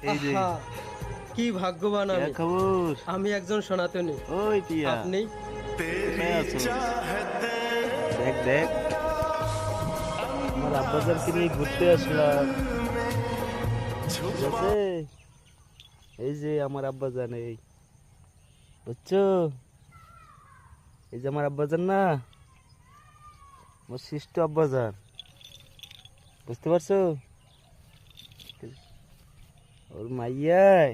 এই যে আহা, কি ভাগ্যবান কি আমি। খবর? আমি একজন সনাতনী। ওই টিয়া আপনি? কোথায় আছো? দেখ দেখ, আমার আব্বাজানকে নিয়ে ঘুরতে আসলাম, ঠিক আছে? এই যে আমার আব্বাজান, এই বুঝছো? এই যে আমার আব্বাজান না, আমার শিষ্ট আব্বাজান, বুঝতে পারছো? ওর মাইয়ায়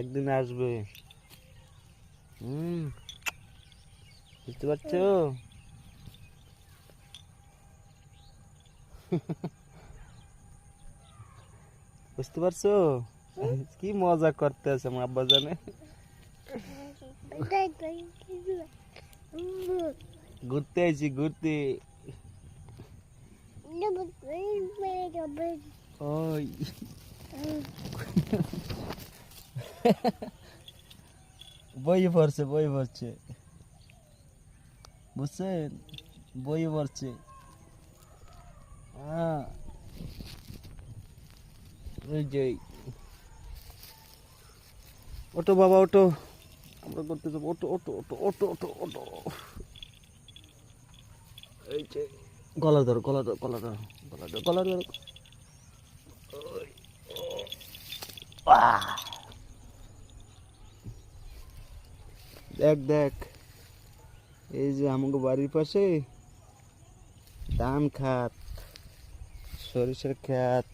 একদিন আসবে। হুম, বুঝতে পারছো? বুঝতে পারছো? কি মজা করতে আছে আমার আব্বাজানে। ঘুরতে আইছি, ঘুরতে। ওই বই পড়ছে, বই পড়ছে, বুঝছেন? বই পড়ছে। হ্যাঁ, ওই যে ওটো বাবা, ওটো, আমরা করতে যাবো, ওটো ওটো ওটো ওটো ওটো ওটো। এই যে গলা ধরো, গলা ধরো, গলা ধরো, গলা ধরো, গলা ধরো। ওই, আহ! দেখ দেখ, এই যে আমাকে বাড়ির পাশে ধান খাত, সরিষার খাত,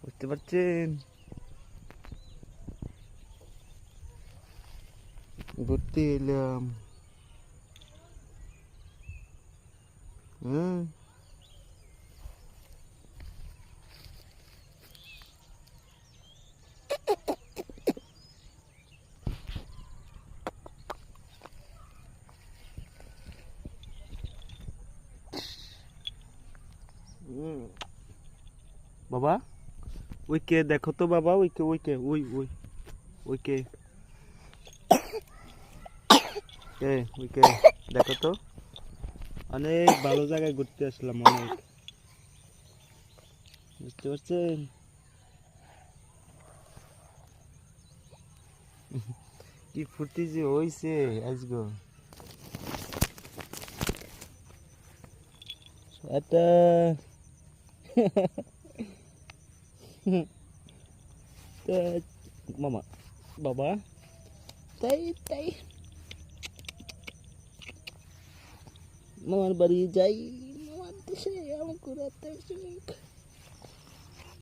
বুঝতে পারছেন? ঘুরতে এলাম। হ্যাঁ, বাবা, ওই কে দেখো তো বাবা, ওই কে, ওই কে, ওই ওই ওই কে, কে ওই কে, দেখো তো। অনেক ভালো জায়গায় ঘুরতে আসলাম, অনেক, বুঝতে পারছেন? কি ফুর্তি যে হইছে আজগো। এটা মামা, বাবা, তাই তাই মামার বাড়ি যাই, মামার দেশে আমাকে ঘুরাতে আসুক।